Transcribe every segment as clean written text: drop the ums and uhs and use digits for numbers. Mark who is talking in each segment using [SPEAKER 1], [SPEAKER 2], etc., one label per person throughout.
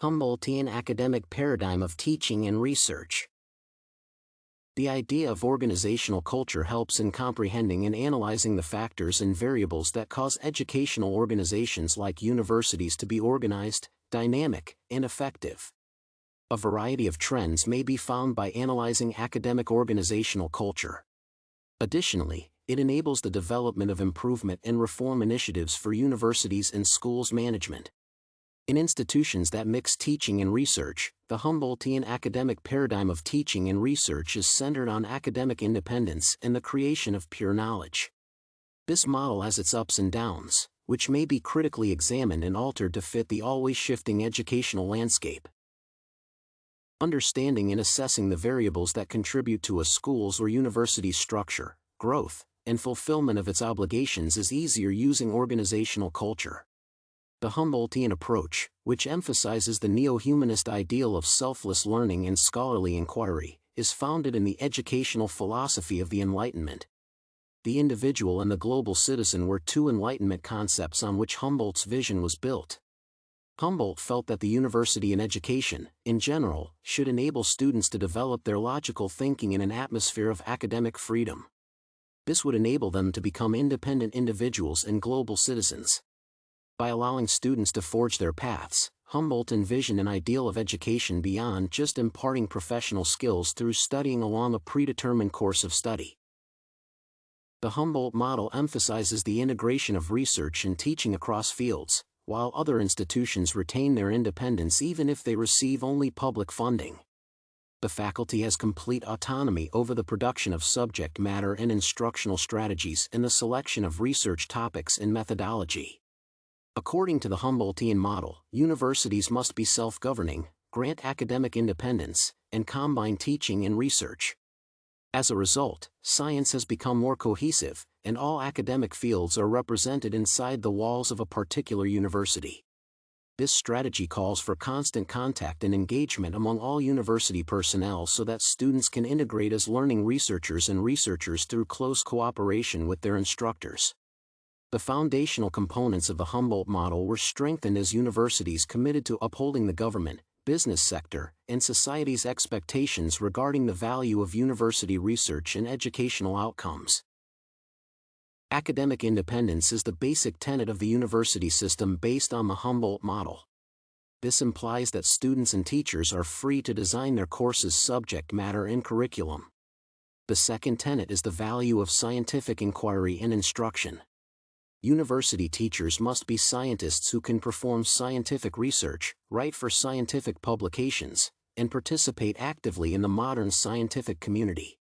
[SPEAKER 1] Humboldtian academic paradigm of teaching and research. The idea of organizational culture helps in comprehending and analyzing the factors and variables that cause educational organizations like universities to be organized, dynamic, and effective. A variety of trends may be found by analyzing academic organizational culture. Additionally, it enables the development of improvement and reform initiatives for universities and schools management. In institutions that mix teaching and research, the Humboldtian academic paradigm of teaching and research is centered on academic independence and the creation of pure knowledge. This model has its ups and downs, which may be critically examined and altered to fit the always shifting educational landscape. Understanding and assessing the variables that contribute to a school's or university's structure, growth, and fulfillment of its obligations is easier using organizational culture. The Humboldtian approach, which emphasizes the neo-humanist ideal of selfless learning and scholarly inquiry, is founded in the educational philosophy of the Enlightenment. The individual and the global citizen were two Enlightenment concepts on which Humboldt's vision was built. Humboldt felt that the university and education, in general, should enable students to develop their logical thinking in an atmosphere of academic freedom. This would enable them to become independent individuals and global citizens. By allowing students to forge their paths, Humboldt envisioned an ideal of education beyond just imparting professional skills through studying along a predetermined course of study. The Humboldt model emphasizes the integration of research and teaching across fields, while other institutions retain their independence even if they receive only public funding. The faculty has complete autonomy over the production of subject matter and instructional strategies and the selection of research topics and methodology. According to the Humboldtian model, universities must be self-governing, grant academic independence, and combine teaching and research. As a result, science has become more cohesive, and all academic fields are represented inside the walls of a particular university. This strategy calls for constant contact and engagement among all university personnel so that students can integrate as learning researchers and researchers through close cooperation with their instructors. The foundational components of the Humboldt model were strengthened as universities committed to upholding the government, business sector, and society's expectations regarding the value of university research and educational outcomes. Academic independence is the basic tenet of the university system based on the Humboldt model. This implies that students and teachers are free to design their courses' subject matter and curriculum. The second tenet is the value of scientific inquiry and instruction. University teachers must be scientists who can perform scientific research, write for scientific publications, and participate actively in the modern scientific community.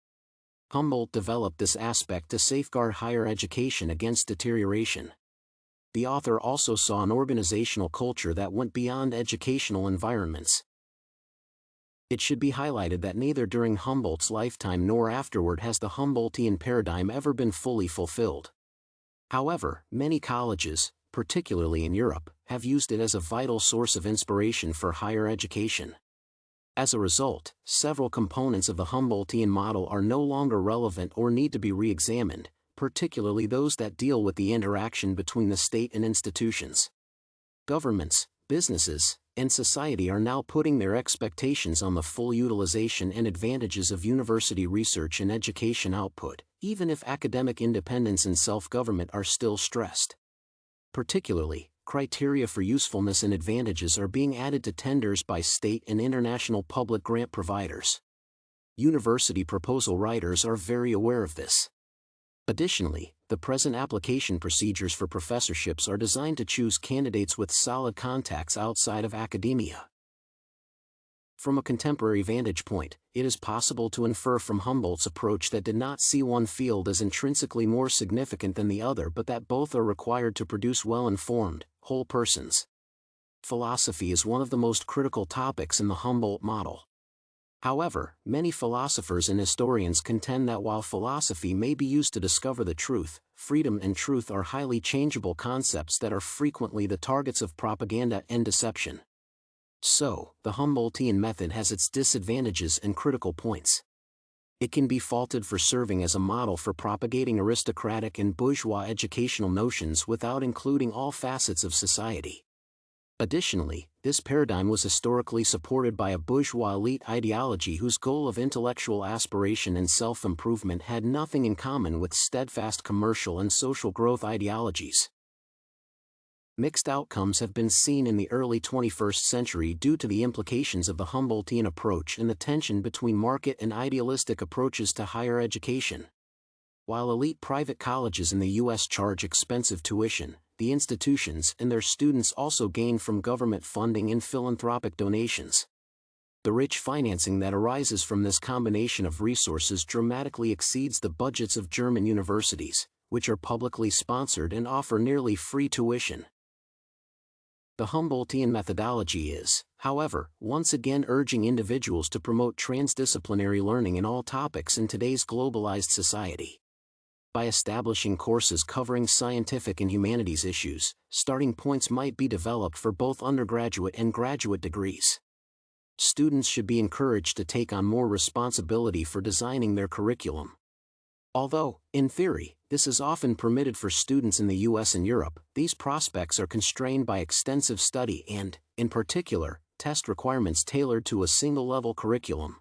[SPEAKER 1] Humboldt developed this aspect to safeguard higher education against deterioration. The author also saw an organizational culture that went beyond educational environments. It should be highlighted that neither during Humboldt's lifetime nor afterward has the Humboldtian paradigm ever been fully fulfilled. However, many colleges, particularly in Europe, have used it as a vital source of inspiration for higher education. As a result, several components of the Humboldtian model are no longer relevant or need to be re-examined, particularly those that deal with the interaction between the state and institutions. Governments, businesses, and society are now putting their expectations on the full utilization and advantages of university research and education output, even if academic independence and self-government are still stressed. Particularly, criteria for usefulness and advantages are being added to tenders by state and international public grant providers. University proposal writers are very aware of this. Additionally, the present application procedures for professorships are designed to choose candidates with solid contacts outside of academia. From a contemporary vantage point, it is possible to infer from Humboldt's approach that did not see one field as intrinsically more significant than the other but that both are required to produce well-informed, whole persons. Philosophy is one of the most critical topics in the Humboldt model. However, many philosophers and historians contend that while philosophy may be used to discover the truth, freedom and truth are highly changeable concepts that are frequently the targets of propaganda and deception. So, the Humboldtian method has its disadvantages and critical points. It can be faulted for serving as a model for propagating aristocratic and bourgeois educational notions without including all facets of society. Additionally, this paradigm was historically supported by a bourgeois elite ideology whose goal of intellectual aspiration and self-improvement had nothing in common with steadfast commercial and social growth ideologies. Mixed outcomes have been seen in the early 21st century due to the implications of the Humboldtian approach and the tension between market and idealistic approaches to higher education. While elite private colleges in the U.S. charge expensive tuition, the institutions and their students also gain from government funding and philanthropic donations. The rich financing that arises from this combination of resources dramatically exceeds the budgets of German universities, which are publicly sponsored and offer nearly free tuition. The Humboldtian methodology is, however, once again urging individuals to promote transdisciplinary learning in all topics in today's globalized society. By establishing courses covering scientific and humanities issues, starting points might be developed for both undergraduate and graduate degrees. Students should be encouraged to take on more responsibility for designing their curriculum. Although, in theory, this is often permitted for students in the US and Europe, these prospects are constrained by extensive study and, in particular, test requirements tailored to a single-level curriculum.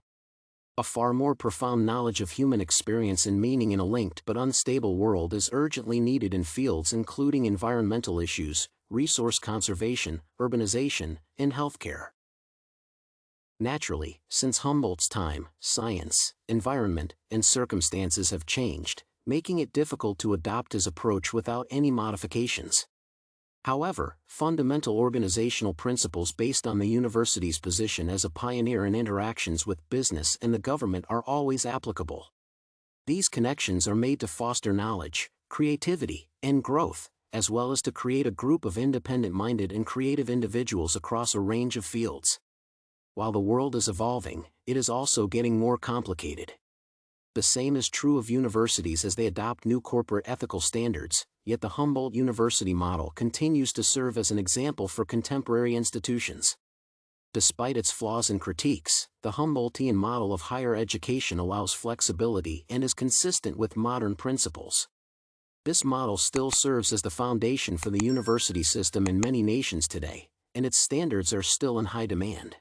[SPEAKER 1] A far more profound knowledge of human experience and meaning in a linked but unstable world is urgently needed in fields including environmental issues, resource conservation, urbanization, and healthcare. Naturally, since Humboldt's time, science, environment, and circumstances have changed, making it difficult to adopt his approach without any modifications. However, fundamental organizational principles based on the university's position as a pioneer in interactions with business and the government are always applicable. These connections are made to foster knowledge, creativity, and growth, as well as to create a group of independent-minded and creative individuals across a range of fields. While the world is evolving, it is also getting more complicated. The same is true of universities as they adopt new corporate ethical standards, yet the Humboldt University model continues to serve as an example for contemporary institutions. Despite its flaws and critiques, the Humboldtian model of higher education allows flexibility and is consistent with modern principles. This model still serves as the foundation for the university system in many nations today, and its standards are still in high demand.